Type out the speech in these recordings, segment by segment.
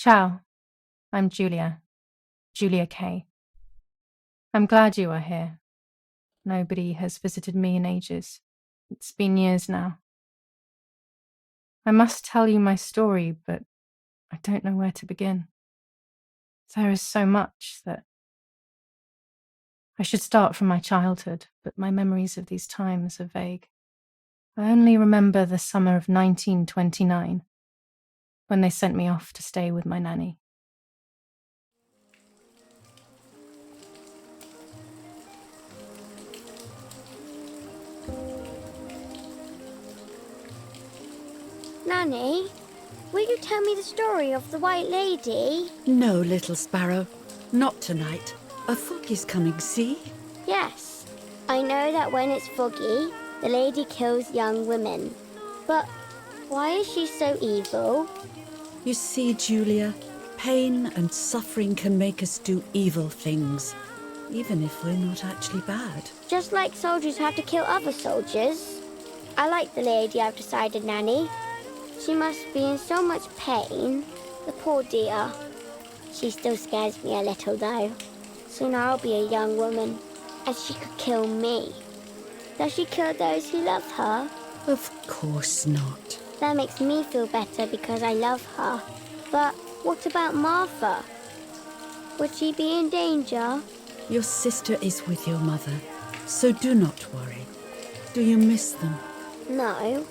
Ciao, I'm Giulia K. I'm glad you are here. Nobody has visited me in ages. It's been years now. I must tell you my story, but I don't know where to begin. There is so much that I should start from my childhood, but my memories of these times are vague. I only remember the summer of 1929, when they sent me off to stay with my nanny. Nanny, will you tell me the story of the White Lady? No, little sparrow. Not tonight. A fog is coming, see? Yes. I know that when it's foggy, the lady kills young women. But why is she so evil? You see, Giulia, pain and suffering can make us do evil things, even if we're not actually bad. Just like soldiers have to kill other soldiers. I like the lady, I've decided, Nanny. She must be in so much pain. The poor dear. She still scares me a little, though. Soon I'll be a young woman, and she could kill me. Does she kill those who love her? Of course not. That makes me feel better because I love her. But what about Martha? Would she be in danger? Your sister is with your mother, so do not worry. Do you miss them? No.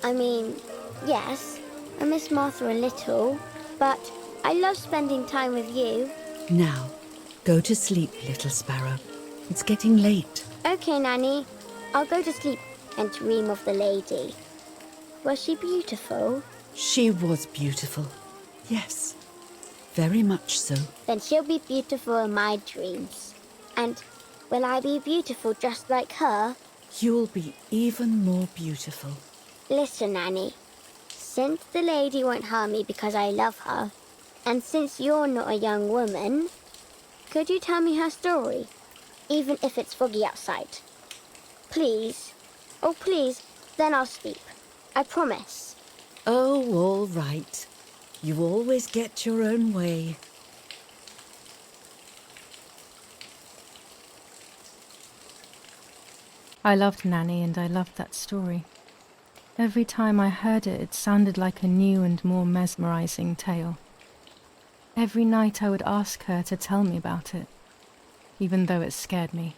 I mean, yes, I miss Martha a little, but I love spending time with you. Now, go to sleep, little sparrow. It's getting late. Okay, Nanny. I'll go to sleep and dream of the lady. Was she beautiful? She was beautiful. Yes, very much so. Then she'll be beautiful in my dreams. And will I be beautiful just like her? You'll be even more beautiful. Listen, Nanny. Since the lady won't harm me because I love her, and since you're not a young woman, could you tell me her story, even if it's foggy outside? Please. Oh, please. Then I'll sleep. I promise. Oh, all right. You always get your own way. I loved Nanny and I loved that story. Every time I heard it, it sounded like a new and more mesmerizing tale. Every night I would ask her to tell me about it, even though it scared me.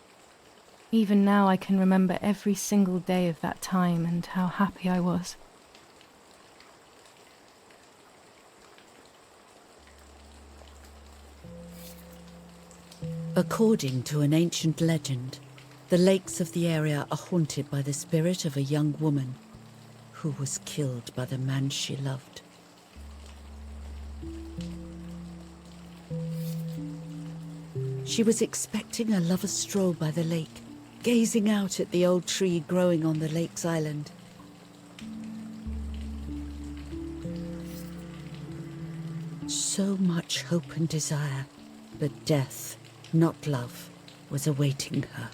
Even now I can remember every single day of that time and how happy I was. According to an ancient legend, the lakes of the area are haunted by the spirit of a young woman who was killed by the man she loved. She was expecting a lover's stroll by the lake, gazing out at the old tree growing on the lake's island. So much hope and desire, but death, not love, was awaiting her.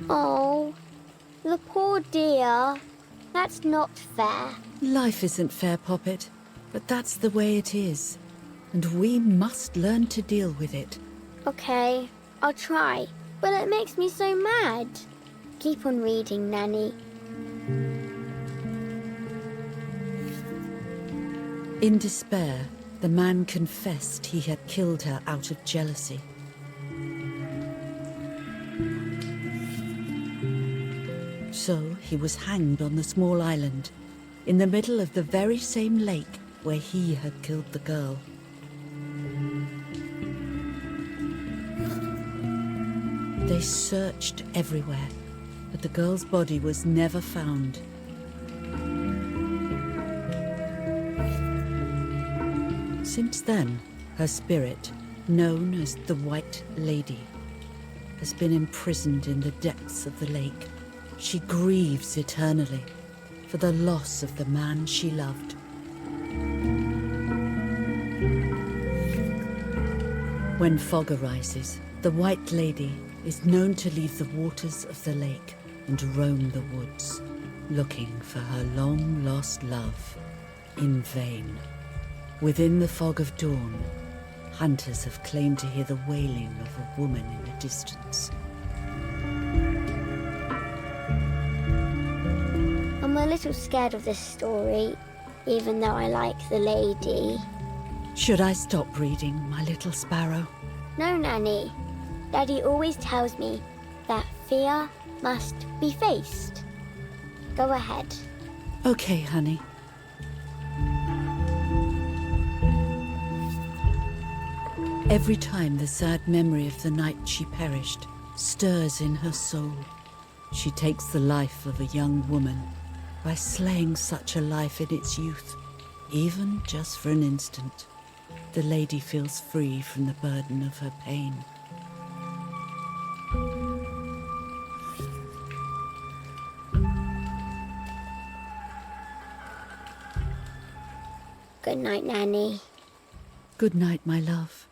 Oh, the poor dear. That's not fair. Life isn't fair, Poppet, but that's the way it is, and we must learn to deal with it. Okay, I'll try, but it makes me so mad. Keep on reading, Nanny. In despair, the man confessed he had killed her out of jealousy. So he was hanged on the small island, in the middle of the very same lake where he had killed the girl. They searched everywhere, but the girl's body was never found. Since then, her spirit, known as the White Lady, has been imprisoned in the depths of the lake. She grieves eternally for the loss of the man she loved. When fog arises, the White Lady is known to leave the waters of the lake and roam the woods. looking for her long-lost love in vain. Within the fog of dawn, hunters have claimed to hear the wailing of a woman in the distance. I'm a little scared of this story, even though I like the lady. Should I stop reading, my little sparrow? No, Nanny. Daddy always tells me that fear must be faced. Go ahead. Okay, honey. Every time the sad memory of the night she perished stirs in her soul, she takes the life of a young woman by slaying such a life in its youth. Even just for an instant, the lady feels free from the burden of her pain. Good night, Nanny. Good night, my love.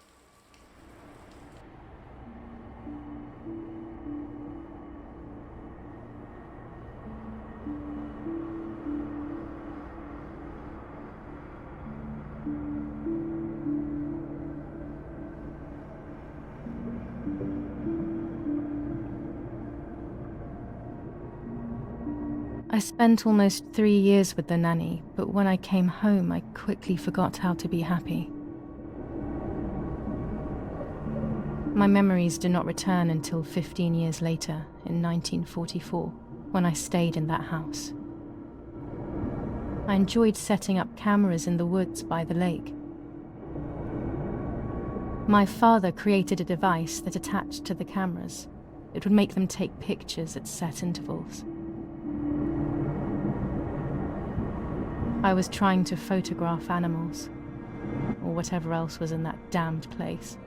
I spent almost 3 years with the nanny, but when I came home, I quickly forgot how to be happy. My memories do not return until 15 years later, in 1944, when I stayed in that house. I enjoyed setting up cameras in the woods by the lake. My father created a device that attached to the cameras. It would make them take pictures at set intervals. I was trying to photograph animals, or whatever else was in that damned place.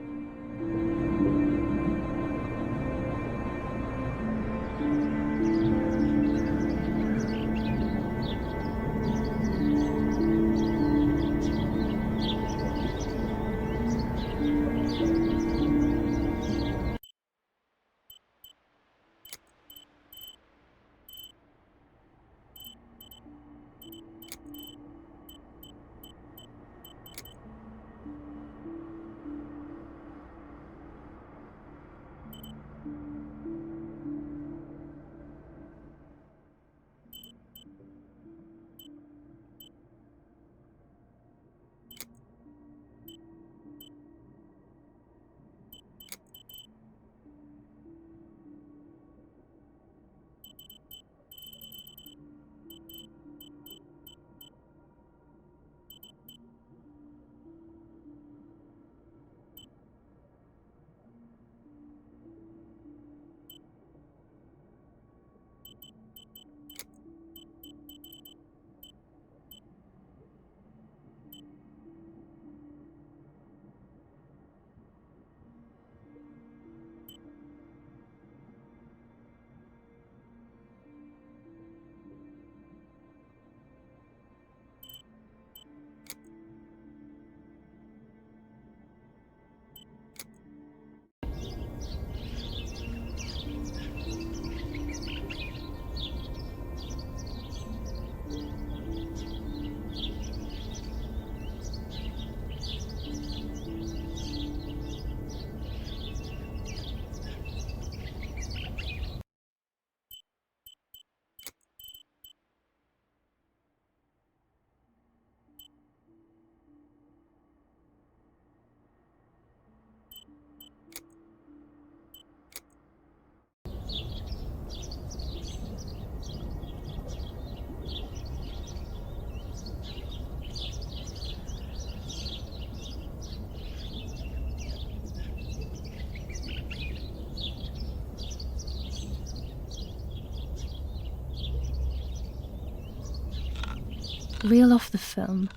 Reel off the film.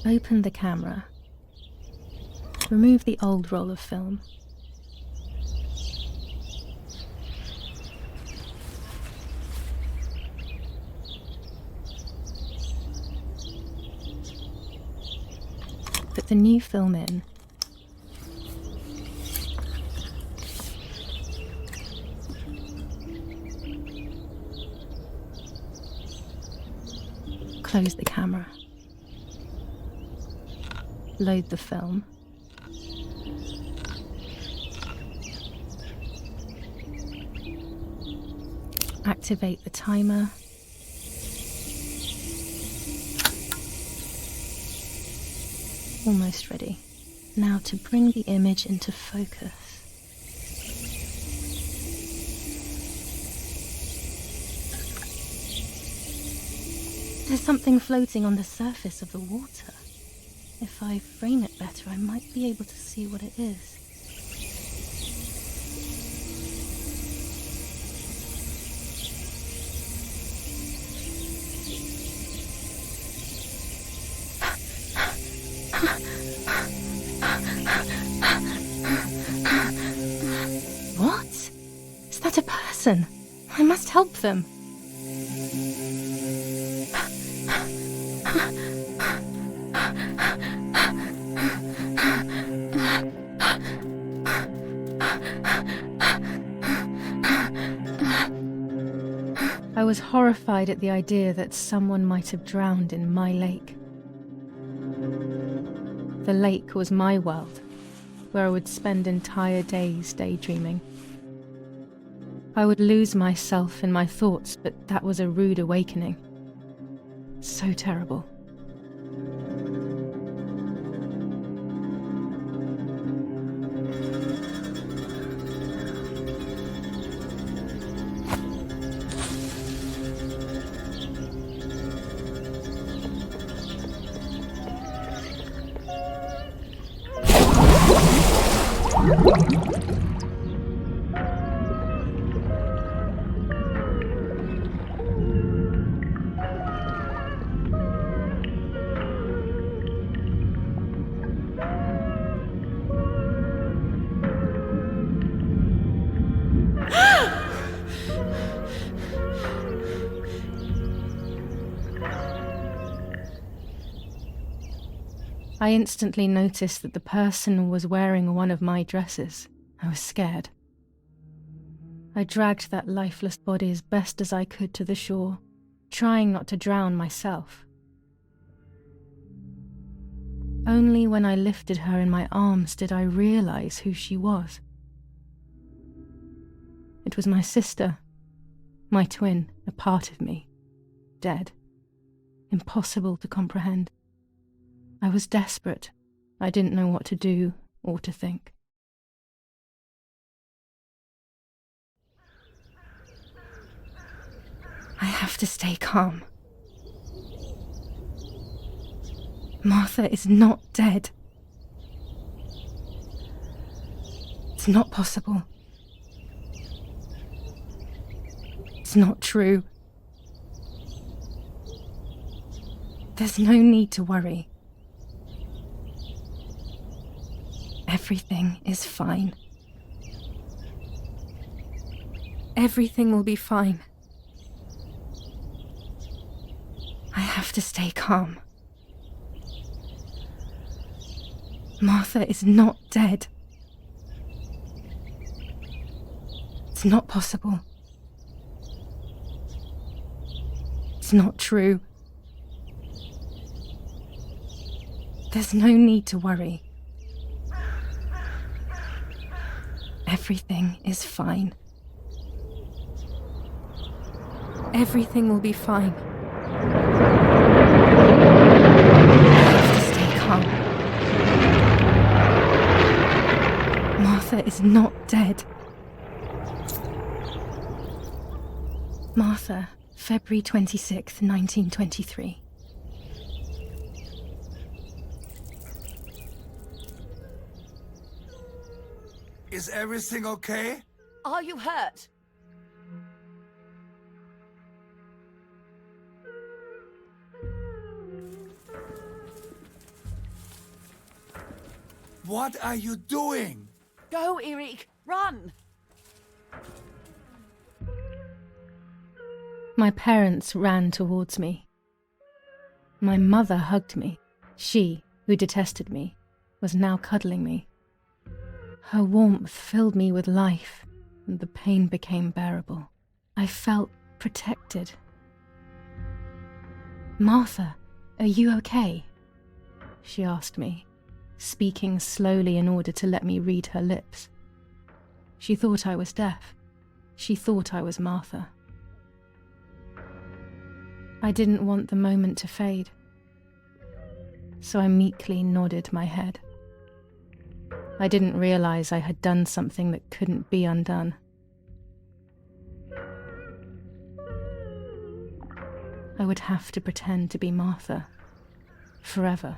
Open the camera. Remove the old roll of film. Put the new film in. Close the camera. Load the film. Activate the timer. Almost ready. Now to bring the image into focus. There's something floating on the surface of the water. If I frame it better, I might be able to see what it is. What? Is that a person? I must help them. I was horrified at the idea that someone might have drowned in my lake. The lake was my world, where I would spend entire days daydreaming. I would lose myself in my thoughts, but that was a rude awakening. So terrible. I instantly noticed that the person was wearing one of my dresses. I was scared. I dragged that lifeless body as best as I could to the shore, trying not to drown myself. Only when I lifted her in my arms did I realize who she was. It was my sister, my twin, a part of me, dead. Impossible to comprehend. I was desperate. I didn't know what to do or to think. I have to stay calm. Martha is not dead. It's not possible. It's not true. There's no need to worry. Everything is fine. Everything will be fine. I have to stay calm. Martha is not dead. It's not possible. It's not true. There's no need to worry. Everything is fine. Everything will be fine. I have to stay calm. Martha is not dead. Martha, February 26th, 1923. Is everything okay? Are you hurt? What are you doing? Go, Eric, run! My parents ran towards me. My mother hugged me. She, who detested me, was now cuddling me. Her warmth filled me with life, and the pain became bearable. I felt protected. "Martha, are you okay?" she asked me, speaking slowly in order to let me read her lips. She thought I was deaf. She thought I was Martha. I didn't want the moment to fade, so I meekly nodded my head. I didn't realize I had done something that couldn't be undone. I would have to pretend to be Martha forever.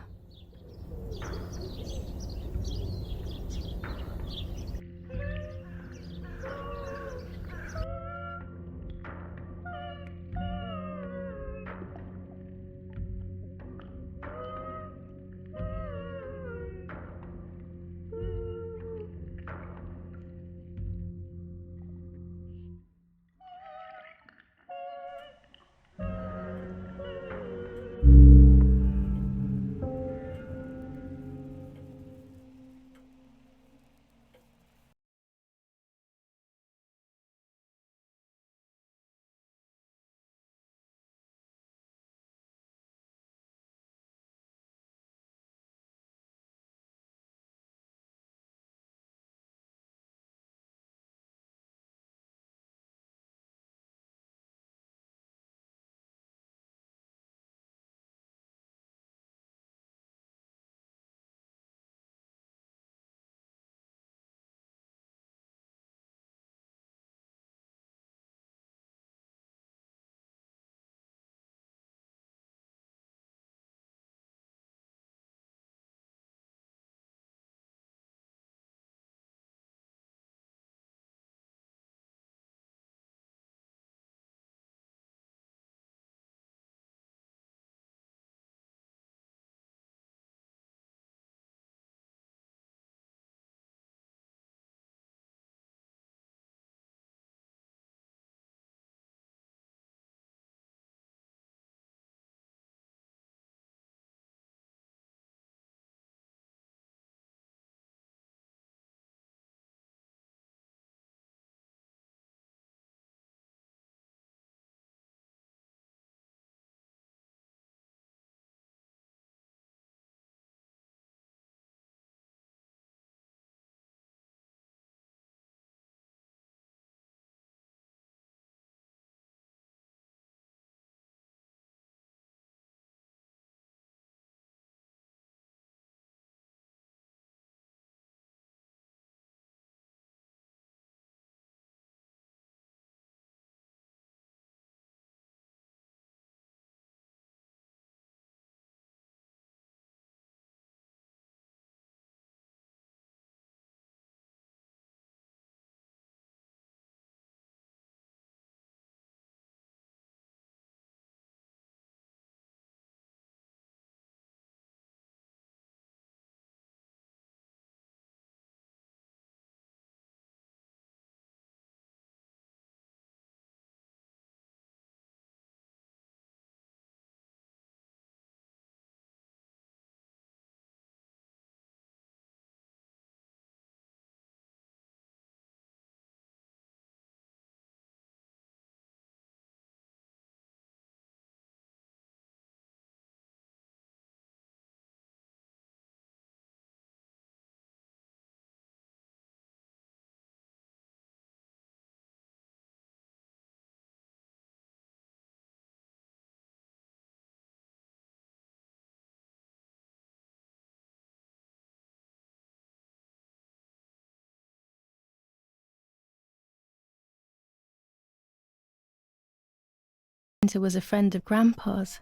Painter was a friend of Grandpa's.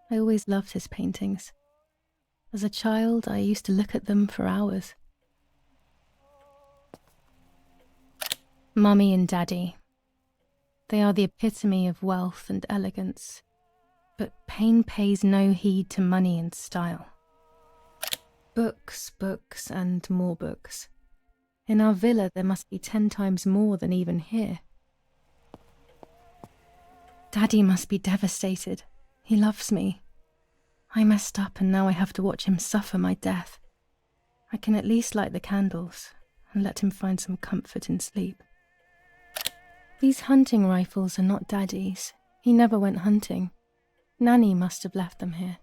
I always loved his paintings. As a child, I used to look at them for hours. Mummy and Daddy. They are the epitome of wealth and elegance, but pain pays no heed to money and style. Books, books, and more books. In our villa, there must be 10 times more than even here. Daddy must be devastated. He loves me. I messed up and now I have to watch him suffer my death. I can at least light the candles and let him find some comfort in sleep. These hunting rifles are not Daddy's. He never went hunting. Nanny must have left them here.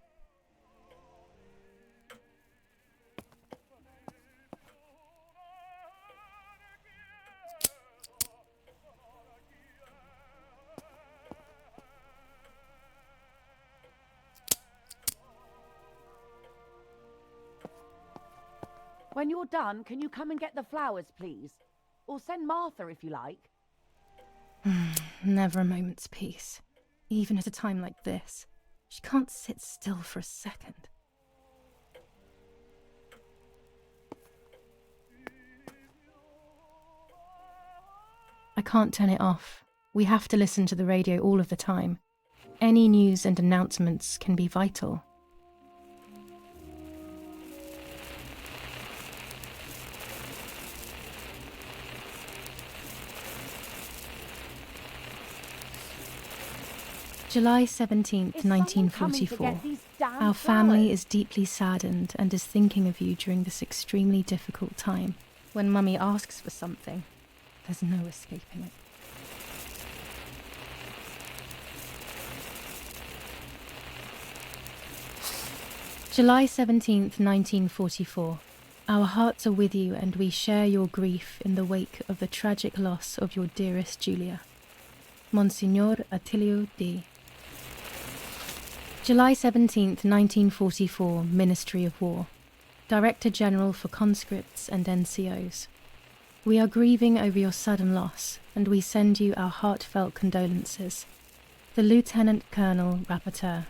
When you're done, can you come and get the flowers, please? Or send Martha if you like. Never a moment's peace. Even at a time like this. She can't sit still for a second. I can't turn it off. We have to listen to the radio all of the time. Any news and announcements can be vital. July 17th, 1944. Our family is deeply saddened and is thinking of you during this extremely difficult time. When Mummy asks for something, there's no escaping it. July 17th, 1944. Our hearts are with you and we share your grief in the wake of the tragic loss of your dearest Giulia. Monsignor Attilio D. July 17th, 1944, Ministry of War. Director General for Conscripts and NCOs. We are grieving over your sudden loss, and we send you our heartfelt condolences. The Lieutenant Colonel Rapporteur.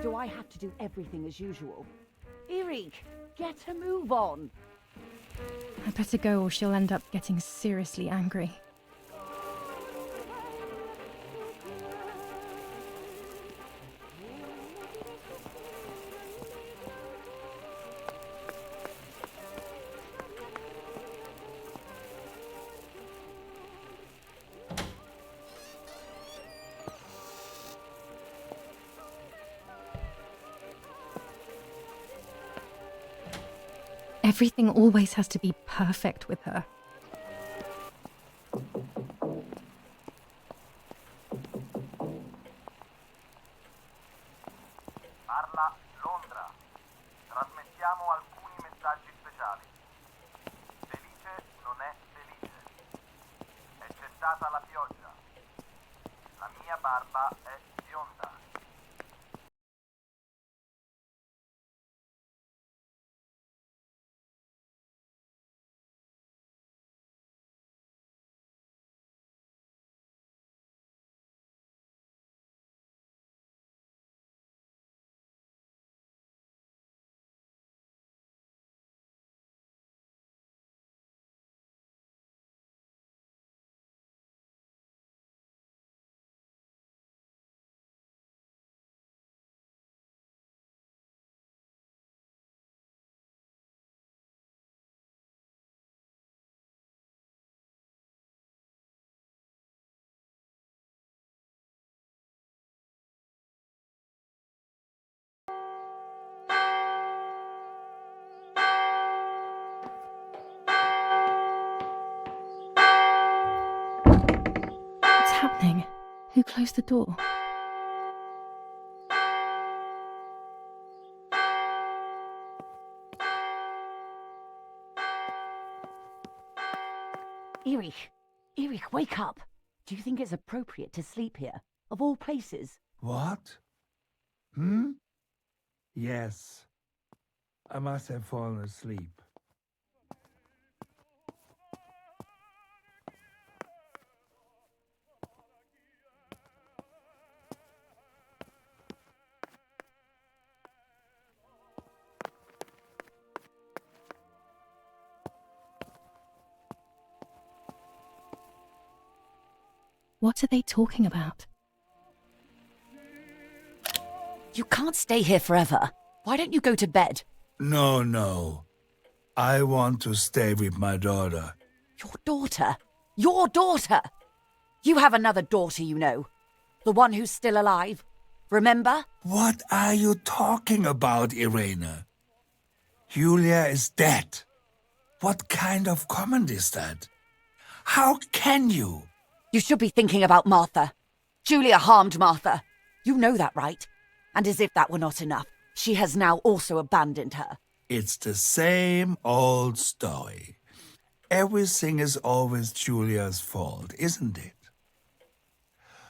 Do I have to do everything as usual? Erik, get a move on. I better go or she'll end up getting seriously angry. Everything always has to be perfect with her. Parla Londra. Trasmettiamo alcuni messaggi speciali. Felice non è felice. È cessata la pioggia. La mia barba è bionda. What's happening? Who closed the door? Erik, wake up. Do you think it's appropriate to sleep here, of all places? What? Yes. I must have fallen asleep. What are they talking about? You can't stay here forever. Why don't you go to bed? No. I want to stay with my daughter. Your daughter? Your daughter? You have another daughter, you know. The one who's still alive. Remember? What are you talking about, Irene? Giulia is dead. What kind of comment is that? How can you? You should be thinking about Martha. Giulia harmed Martha. You know that, right? And as if that were not enough, she has now also abandoned her. It's the same old story. Everything is always Giulia's fault, isn't it?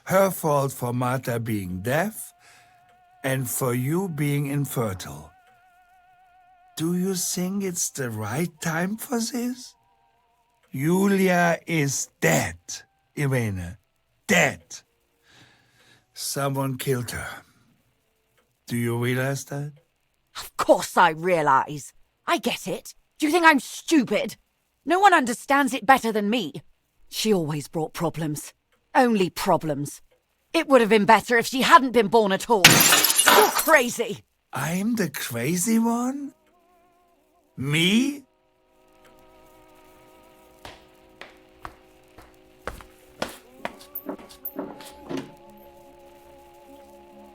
Her fault for Martha being deaf and for you being infertile. Do you think it's the right time for this? Giulia is dead, Irene. Dead. Someone killed her. Do you realize that? Of course I realize. I get it. Do you think I'm stupid? No one understands it better than me. She always brought problems. Only problems. It would have been better if she hadn't been born at all. You're crazy. I'm the crazy one? Me?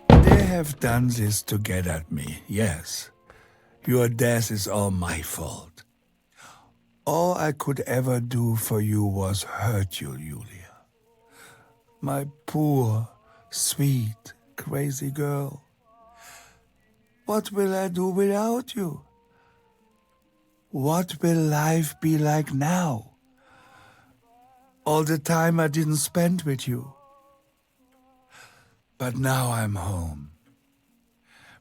They have done this to get at me, yes. Your death is all my fault. All I could ever do for you was hurt you, Giulia. My poor, sweet, crazy girl. What will I do without you? What will life be like now? All the time I didn't spend with you. But now I'm home.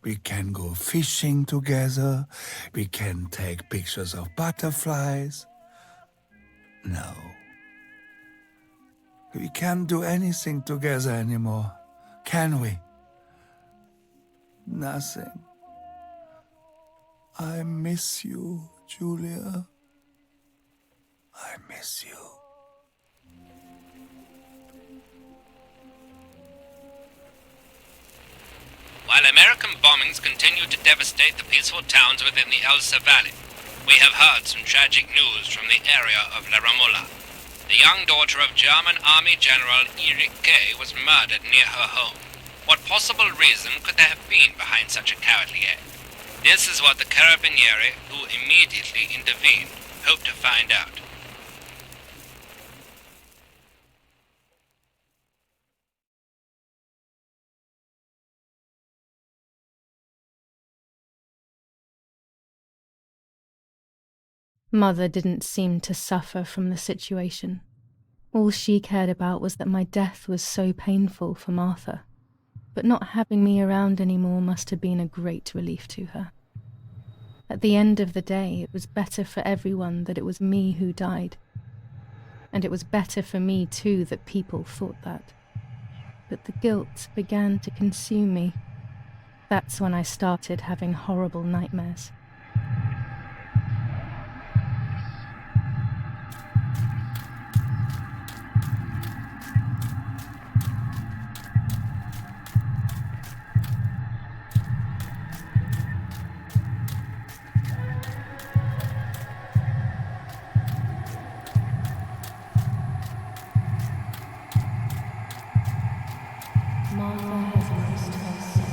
We can go fishing together. We can take pictures of butterflies. No. We can't do anything together anymore, can we? Nothing. I miss you, Giulia. I miss you. While American bombings continue to devastate the peaceful towns within the Elsa Valley, we have heard some tragic news from the area of Bermula. The young daughter of German Army General Giulia K was murdered near her home. What possible reason could there have been behind such a cowardly act? This is what the Carabinieri, who immediately intervened, hope to find out. Mother didn't seem to suffer from the situation. All she cared about was that my death was so painful for Martha. But not having me around anymore must have been a great relief to her. At the end of the day, it was better for everyone that it was me who died. And it was better for me too that people thought that. But the guilt began to consume me. That's when I started having horrible nightmares. Martha has lost her son.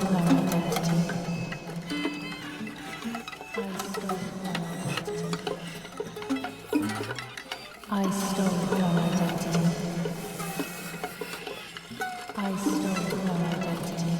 her identity. I stole her identity. I stole her identity.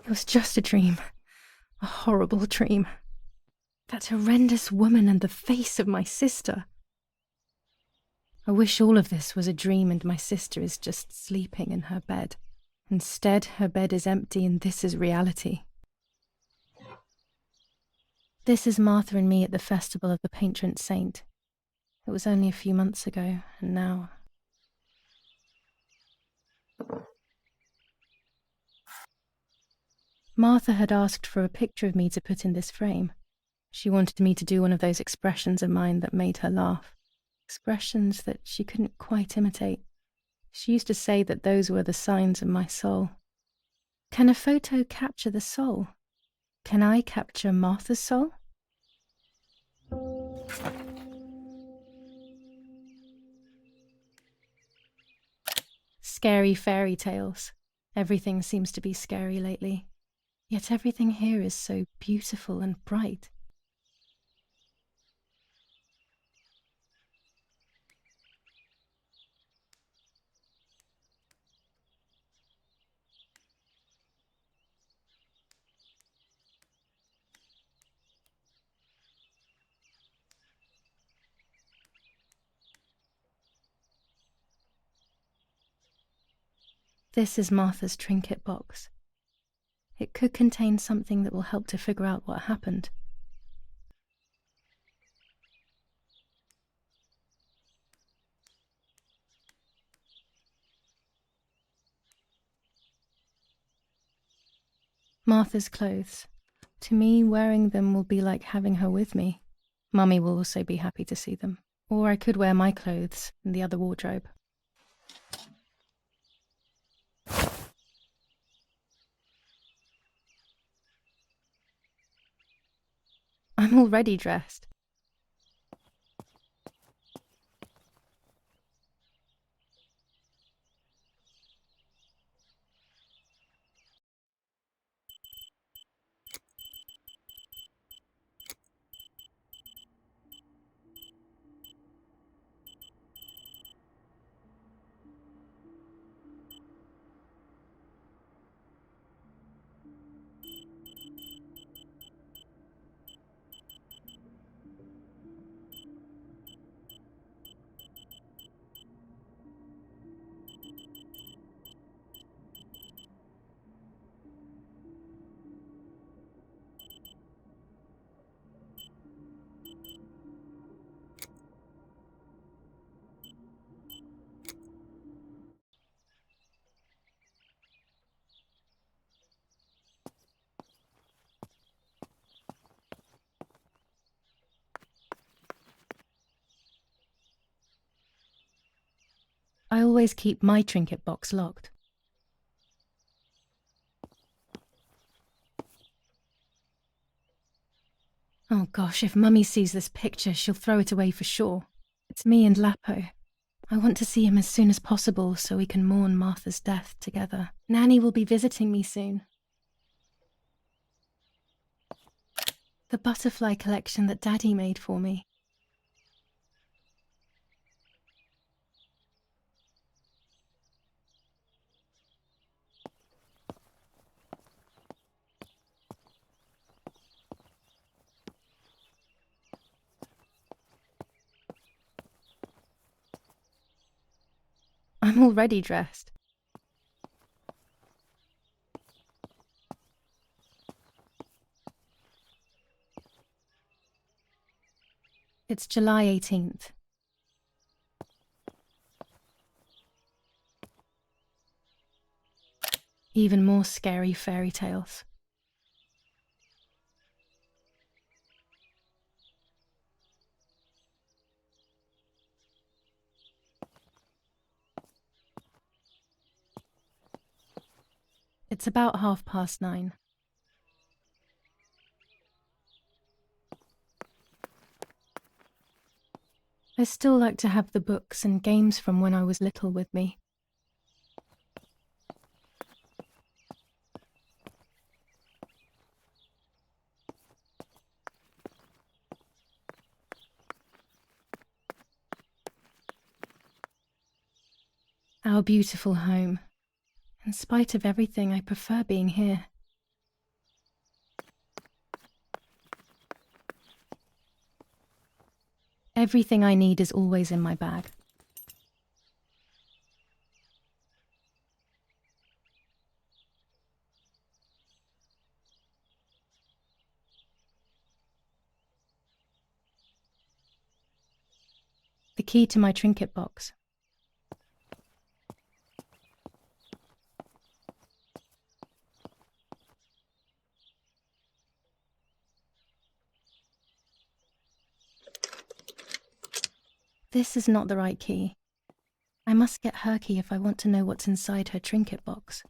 It was just a dream. A horrible dream. That horrendous woman and the face of my sister. I wish all of this was a dream and my sister is just sleeping in her bed. Instead, her bed is empty and this is reality. This is Martha and me at the festival of the patron saint. It was only a few months ago, and now... Martha had asked for a picture of me to put in this frame. She wanted me to do one of those expressions of mine that made her laugh. Expressions that she couldn't quite imitate. She used to say that those were the signs of my soul. Can a photo capture the soul? Can I capture Martha's soul? Scary fairy tales. Everything seems to be scary lately. Yet everything here is so beautiful and bright. This is Martha's trinket box. It could contain something that will help to figure out what happened. Martha's clothes. To me, wearing them will be like having her with me. Mummy will also be happy to see them. Or I could wear my clothes in the other wardrobe. I'm already dressed. I always keep my trinket box locked. Oh gosh, if Mummy sees this picture, she'll throw it away for sure. It's me and Lapo. I want to see him as soon as possible so we can mourn Martha's death together. Nanny will be visiting me soon. The butterfly collection that Daddy made for me. I'm already dressed. It's July 18th. Even more scary fairy tales. It's about 9:30. I still like to have the books and games from when I was little with me. Our beautiful home. In spite of everything, I prefer being here. Everything I need is always in my bag. The key to my trinket box. This is not the right key. I must get her key if I want to know what's inside her trinket box.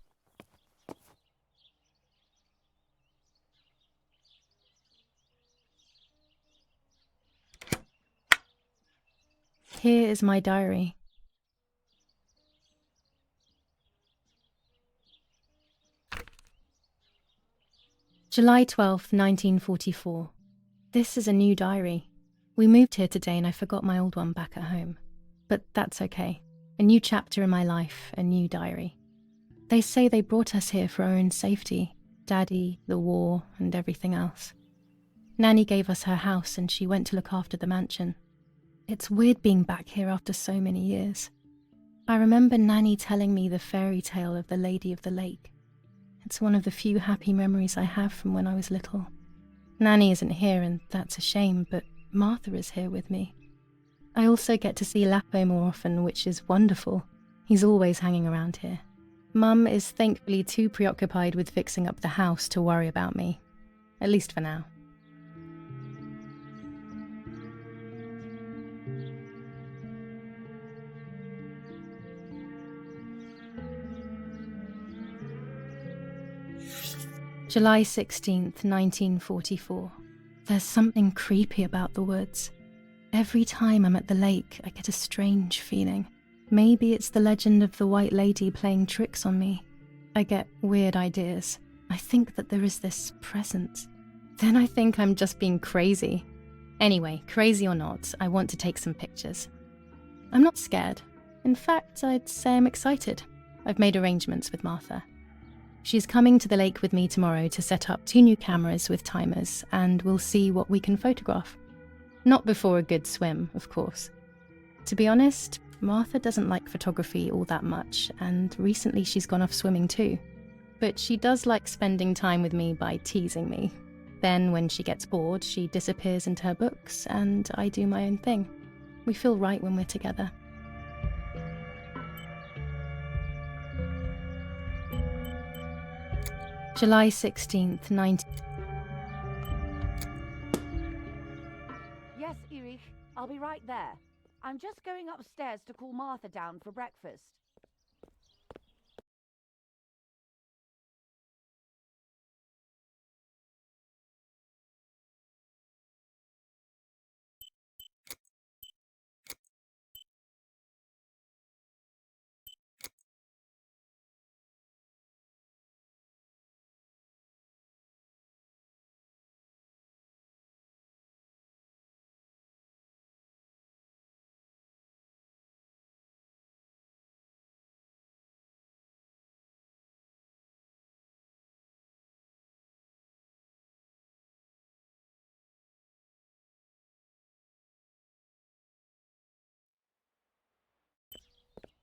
Here is my diary. July 12th, 1944. This is a new diary. We moved here today and I forgot my old one back at home. But that's okay. A new chapter in my life, a new diary. They say they brought us here for our own safety. Daddy, the war, and everything else. Nanny gave us her house and she went to look after the mansion. It's weird being back here after so many years. I remember Nanny telling me the fairy tale of the Lady of the Lake. It's one of the few happy memories I have from when I was little. Nanny isn't here and that's a shame, but Martha is here with me. I also get to see Lapo more often, which is wonderful. He's always hanging around here. Mum is thankfully too preoccupied with fixing up the house to worry about me. At least for now. July 16th, 1944. There's something creepy about the woods. Every time I'm at the lake, I get a strange feeling. Maybe it's the legend of the White Lady playing tricks on me. I get weird ideas. I think that there is this presence. Then I think I'm just being crazy. Anyway, crazy or not, I want to take some pictures. I'm not scared. In fact, I'd say I'm excited. I've made arrangements with Martha. She's coming to the lake with me tomorrow to set up 2 new cameras with timers, and we'll see what we can photograph. Not before a good swim, of course. To be honest, Martha doesn't like photography all that much, and recently she's gone off swimming too. But she does like spending time with me by teasing me. Then, when she gets bored, she disappears into her books, and I do my own thing. We feel right when we're together. July 16th, 19... Yes, Erich, I'll be right there. I'm just going upstairs to call Martha down for breakfast.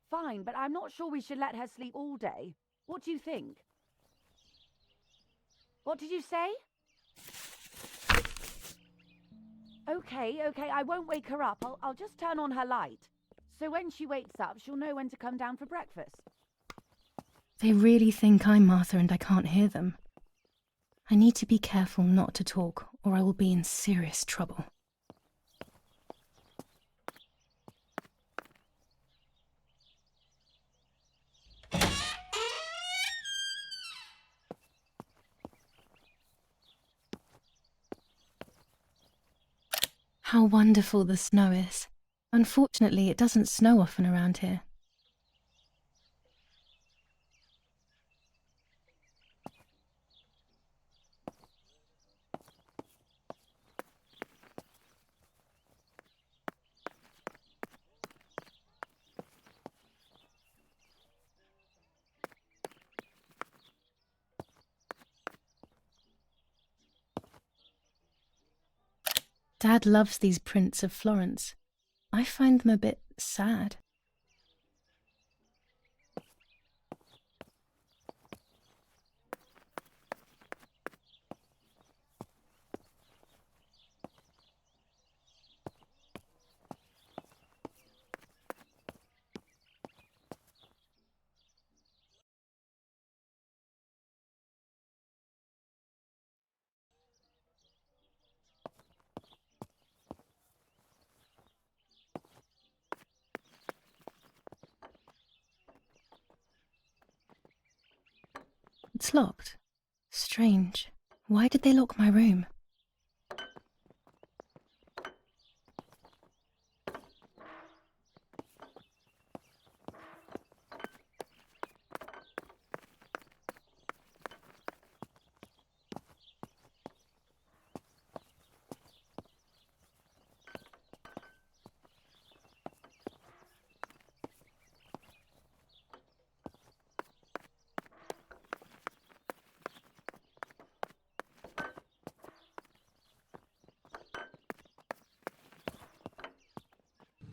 Fine, but I'm not sure we should let her sleep all day. What do you think? What did you say? Okay, I won't wake her up. I'll just turn on her light. So when she wakes up, she'll know when to come down for breakfast. They really think I'm Martha and I can't hear them. I need to be careful not to talk, or I will be in serious trouble. How wonderful the snow is. Unfortunately, it doesn't snow often around here. Dad loves these prints of Florence. I find them a bit sad. It's locked. Strange. Why did they lock my room?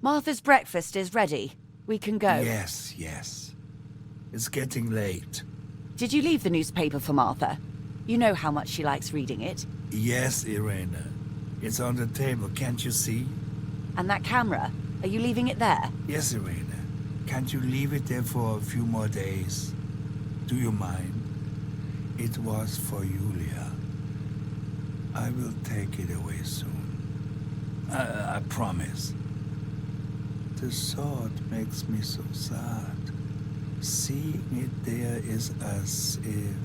Martha's breakfast is ready. We can go. Yes. It's getting late. Did you leave the newspaper for Martha? You know how much she likes reading it. Yes, Irena. It's on the table, can't you see? And that camera, are you leaving it there? Yes, Irena. Can't you leave it there for a few more days? Do you mind? It was for Giulia. I will take it away soon. I promise. The thought makes me so sad. Seeing it there is as if...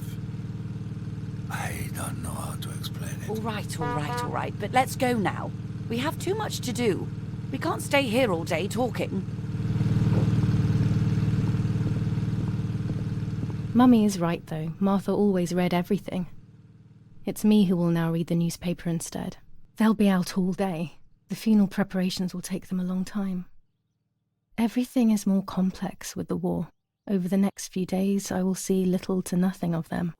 I don't know how to explain it. All right. But let's go now. We have too much to do. We can't stay here all day talking. Mummy is right, though. Martha always read everything. It's me who will now read the newspaper instead. They'll be out all day. The funeral preparations will take them a long time. Everything is more complex with the war. Over the next few days, I will see little to nothing of them.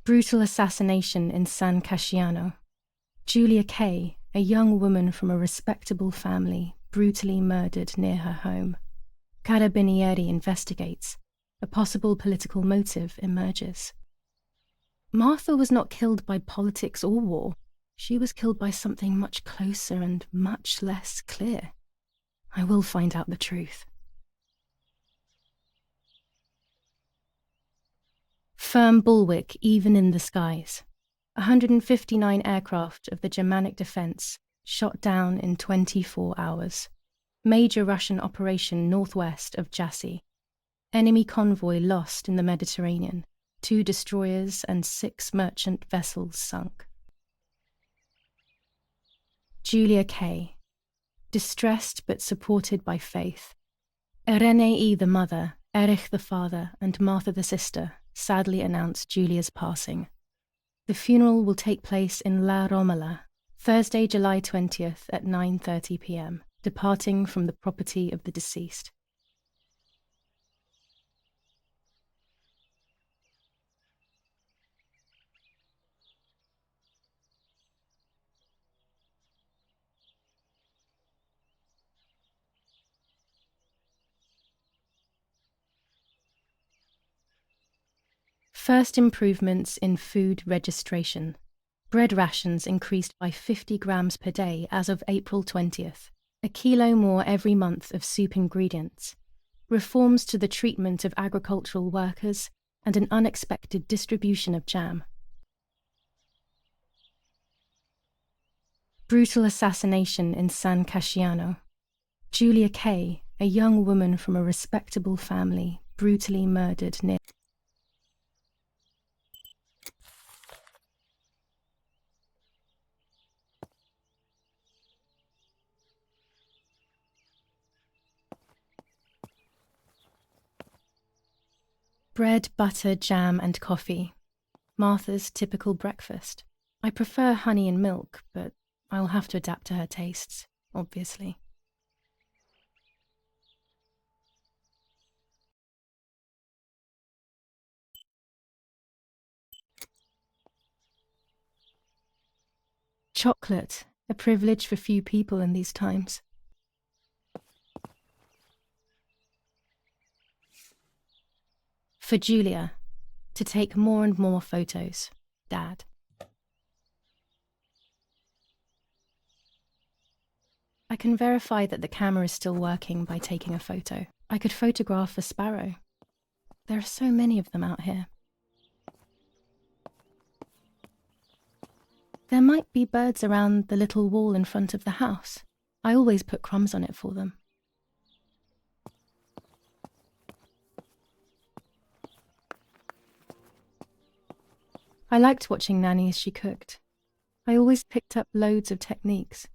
Brutal assassination in San Casciano. Giulia K, a young woman from a respectable family, brutally murdered near her home. Carabinieri investigates. A possible political motive emerges. Martha was not killed by politics or war. She was killed by something much closer and much less clear. I will find out the truth. Firm bulwark even in the skies. 159 aircraft of the Germanic defense shot down in 24 hours. Major Russian operation northwest of Jassy. Enemy convoy lost in the Mediterranean. 2 destroyers and 6 merchant vessels sunk. Giulia K. Distressed but supported by faith. Irenei the mother, Erich the father, and Martha the sister sadly announced Giulia's passing. The funeral will take place in La Romola, Thursday, July 20th at 9:30 p.m., departing from the property of the deceased. First improvements in food registration. Bread rations increased by 50 grams per day as of April 20th. A kilo more every month of soup ingredients. Reforms to the treatment of agricultural workers and an unexpected distribution of jam. Brutal assassination in San Casciano. Giulia K, a young woman from a respectable family, brutally murdered near bread, butter, jam and coffee. Martha's typical breakfast. I prefer honey and milk, but I'll have to adapt to her tastes, obviously. Chocolate, a privilege for few people in these times. For Giulia, to take more and more photos, Dad. I can verify that the camera is still working by taking a photo. I could photograph a sparrow. There are so many of them out here. There might be birds around the little wall in front of the house. I always put crumbs on it for them. I liked watching Nanny as she cooked. I always picked up loads of techniques.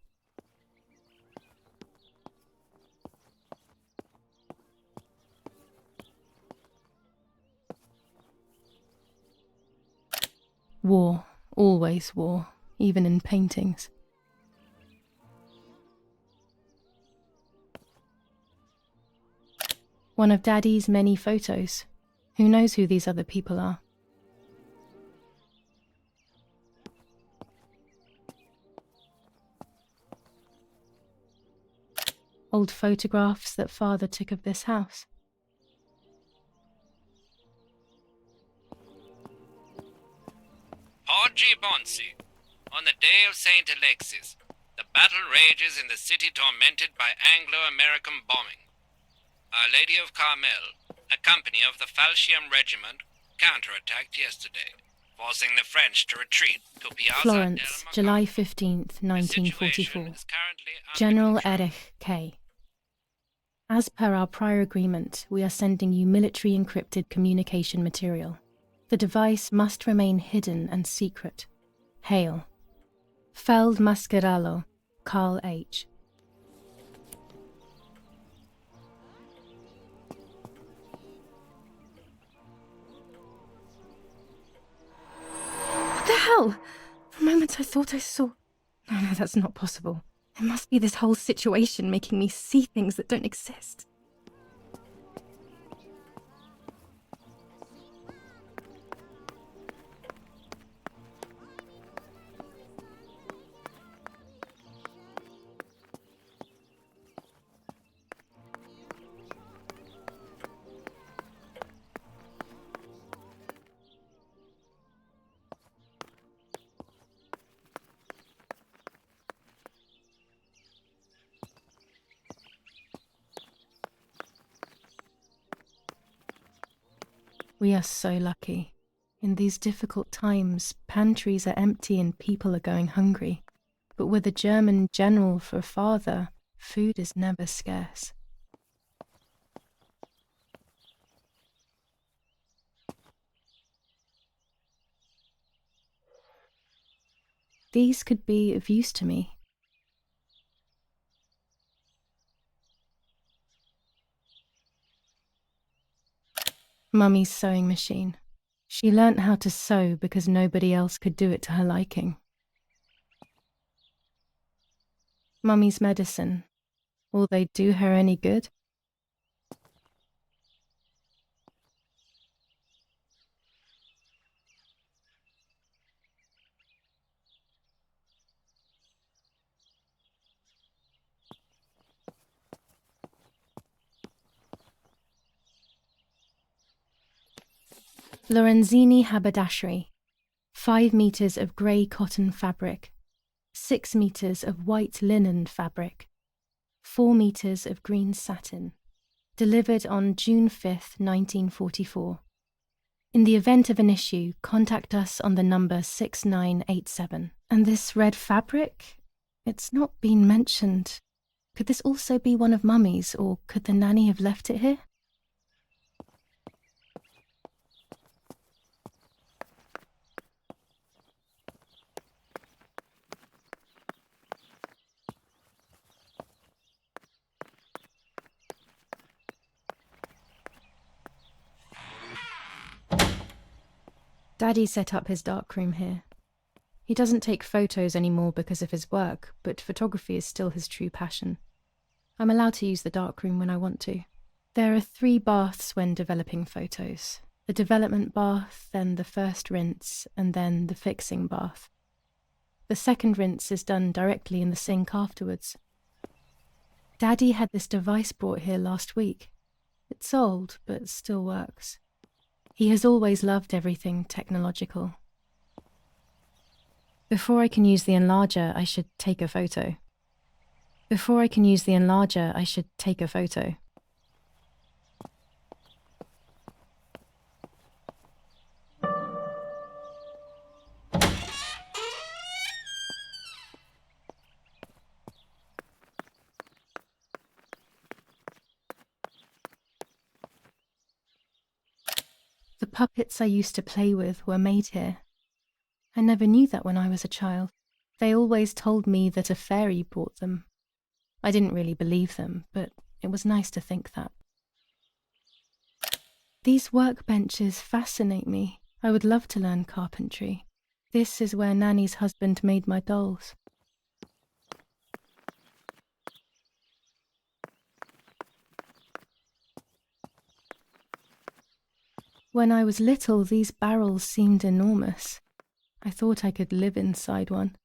War, always war, even in paintings. One of Daddy's many photos. Who knows who these other people are? Old photographs that Father took of this house. Oggi Bonsi. On the day of St. Alexis, the battle rages in the city tormented by Anglo-American bombing. Our Lady of Carmel, a company of the Falchium Regiment, counterattacked yesterday, forcing the French to retreat to Piazza Florence, del July Mercato. 15th, The situation 1944. is currently under General control. Erich K. As per our prior agreement, we are sending you military encrypted communication material. The device must remain hidden and secret. Hail. Feldmaskerallo, Carl H. What the hell? For a moment I thought I saw... No, that's not possible. It must be this whole situation making me see things that don't exist. We are so lucky. In these difficult times, pantries are empty and people are going hungry. But with a German general for a father, food is never scarce. These could be of use to me. Mummy's sewing machine. She learnt how to sew because nobody else could do it to her liking. Mummy's medicine. Will they do her any good? Lorenzini haberdashery. 5 meters of grey cotton fabric. 6 meters of white linen fabric. 4 meters of green satin. Delivered on June 5th, 1944. In the event of an issue, contact us on the number 6987. And this red fabric? It's not been mentioned. Could this also be one of Mummy's, or could the nanny have left it here? Daddy set up his darkroom here. He doesn't take photos anymore because of his work, but photography is still his true passion. I'm allowed to use the darkroom when I want to. There are 3 baths when developing photos. The development bath, then the first rinse, and then the fixing bath. The second rinse is done directly in the sink afterwards. Daddy had this device brought here last week. It's old, but still works. He has always loved everything technological. Before I can use the enlarger, I should take a photo. Before I can use the enlarger, I should take a photo. The puppets I used to play with were made here. I never knew that when I was a child. They always told me that a fairy brought them. I didn't really believe them, but it was nice to think that. These workbenches fascinate me. I would love to learn carpentry. This is where Nanny's husband made my dolls. When I was little, these barrels seemed enormous. I thought I could live inside one.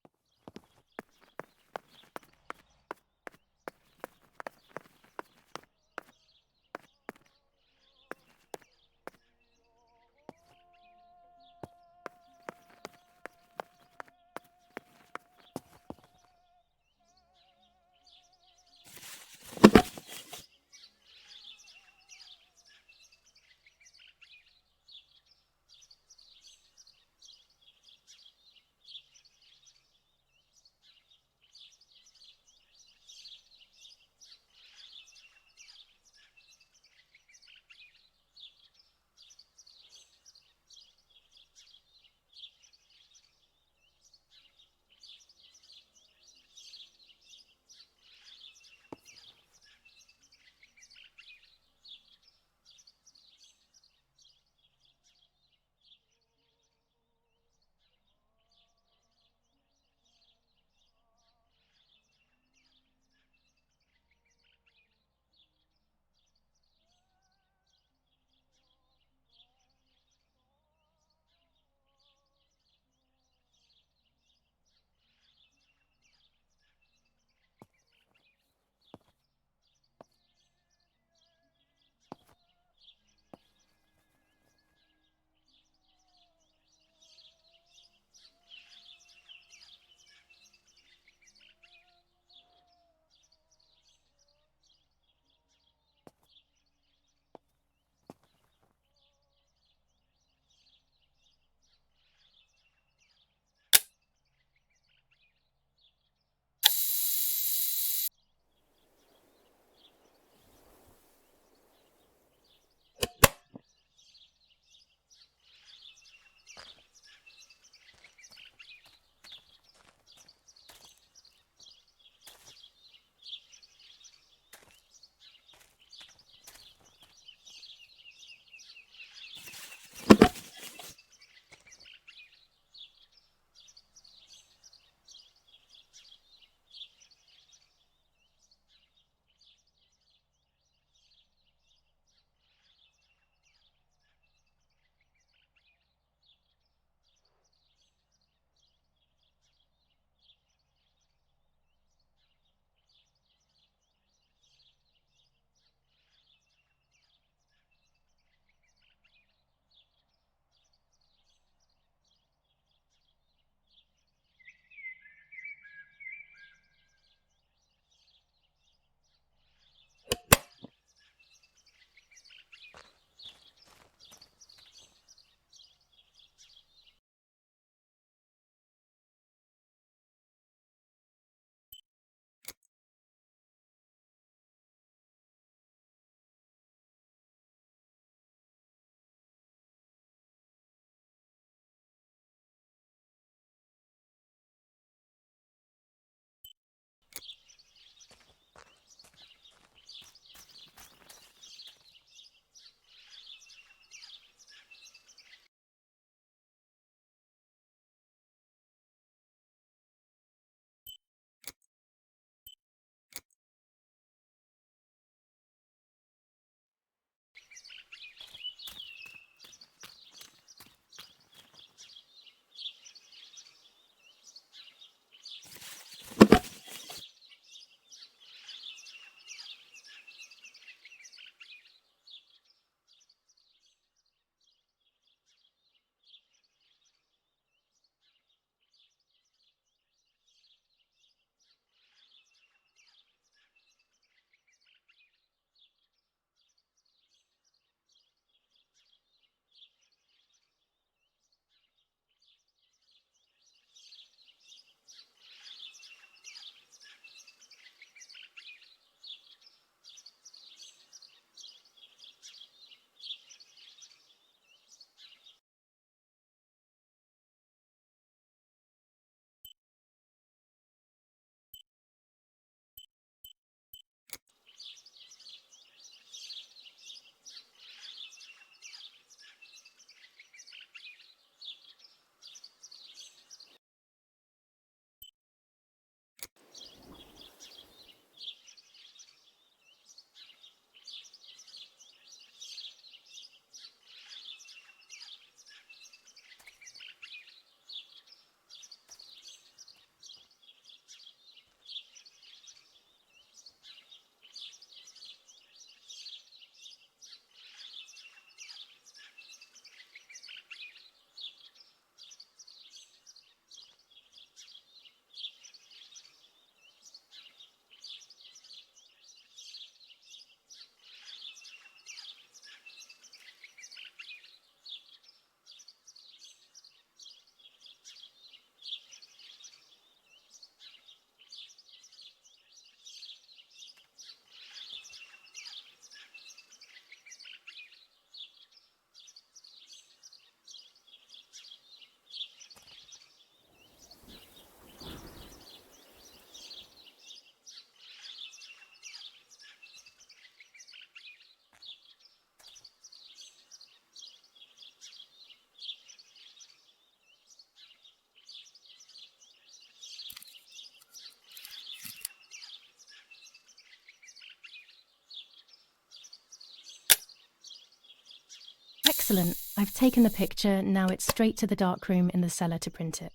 Excellent. I've taken the picture, now it's straight to the darkroom in the cellar to print it.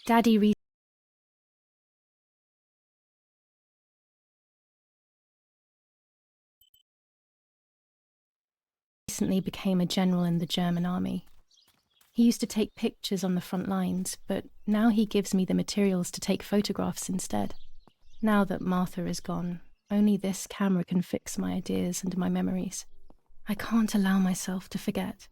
Daddy recently became a general in the German army. He used to take pictures on the front lines, but now he gives me the materials to take photographs instead. Now that Martha is gone, only this camera can fix my ideas and my memories. I can't allow myself to forget.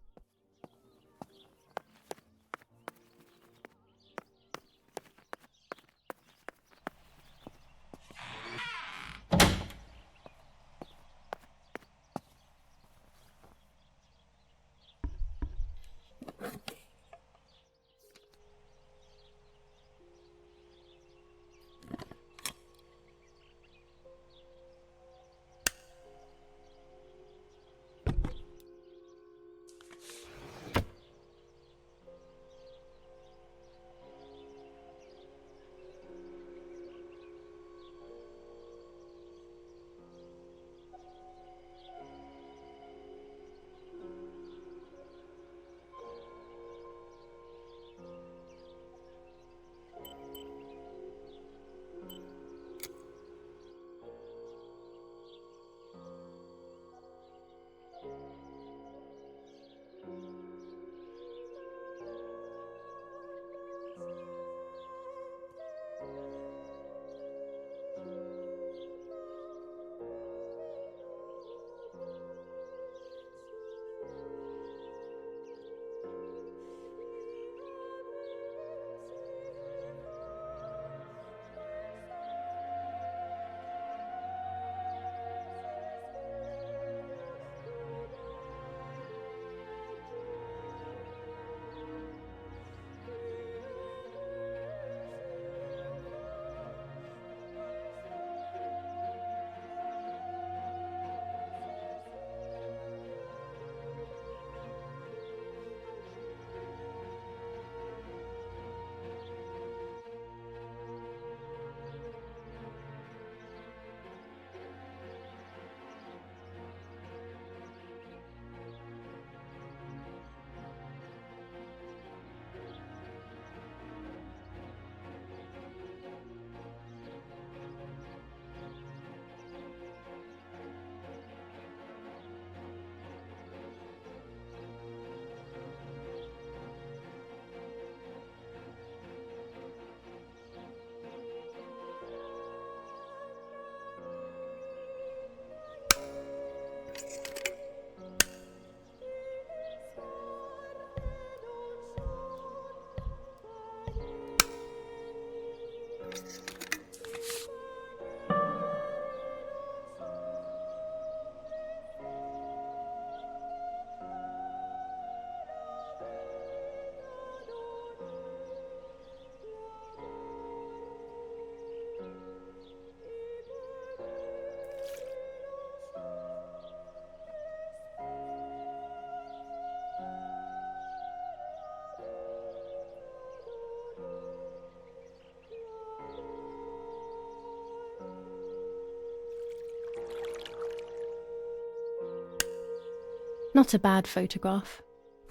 Not a bad photograph.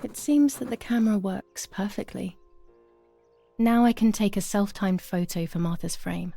It seems that the camera works perfectly. Now I can take a self-timed photo for Martha's frame.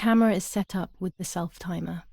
camera is set up with the self-timer.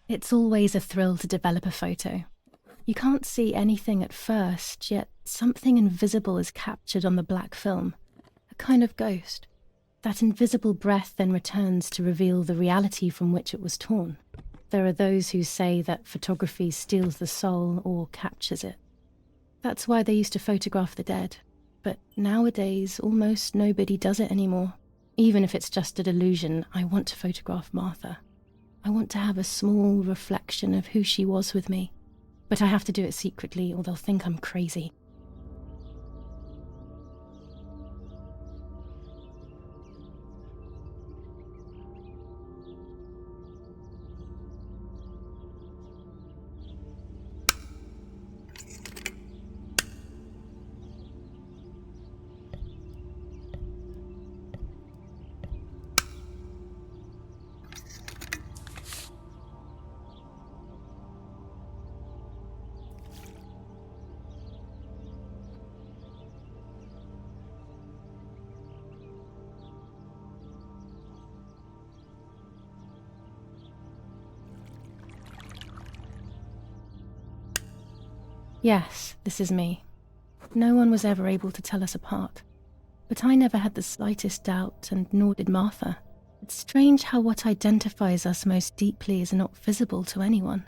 It's always a thrill to develop a photo. You can't see anything at first, yet something invisible is captured on the black film, a kind of ghost. That invisible breath then returns to reveal the reality from which it was torn. There are those who say that photography steals the soul or captures it. That's why they used to photograph the dead. But nowadays, almost nobody does it anymore. Even if it's just a delusion, I want to photograph Martha. I want to have a small reflection of who she was with me. But I have to do it secretly or they'll think I'm crazy. Yes, this is me. No one was ever able to tell us apart. But I never had the slightest doubt, and nor did Martha. It's strange how what identifies us most deeply is not visible to anyone.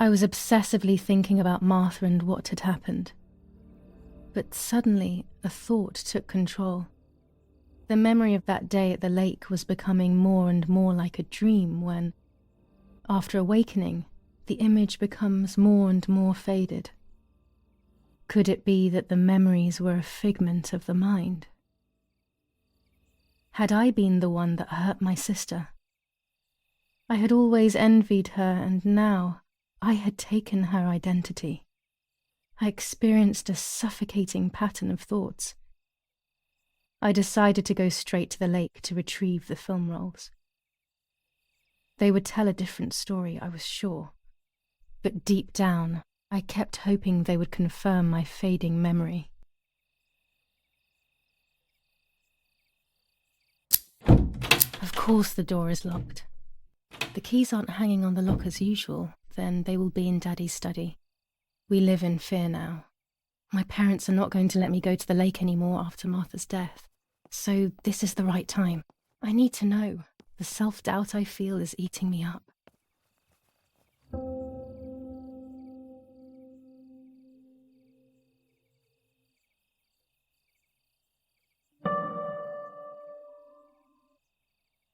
I was obsessively thinking about Martha and what had happened. But suddenly, a thought took control. The memory of that day at the lake was becoming more and more like a dream when, after awakening, the image becomes more and more faded. Could it be that the memories were a figment of the mind? Had I been the one that hurt my sister? I had always envied her, and now I had taken her identity. I experienced a suffocating pattern of thoughts. I decided to go straight to the lake to retrieve the film rolls. They would tell a different story, I was sure. But deep down, I kept hoping they would confirm my fading memory. Of course the door is locked. The keys aren't hanging on the lock as usual, then they will be in Daddy's study. We live in fear now. My parents are not going to let me go to the lake anymore after Martha's death. So this is the right time. I need to know. The self-doubt I feel is eating me up.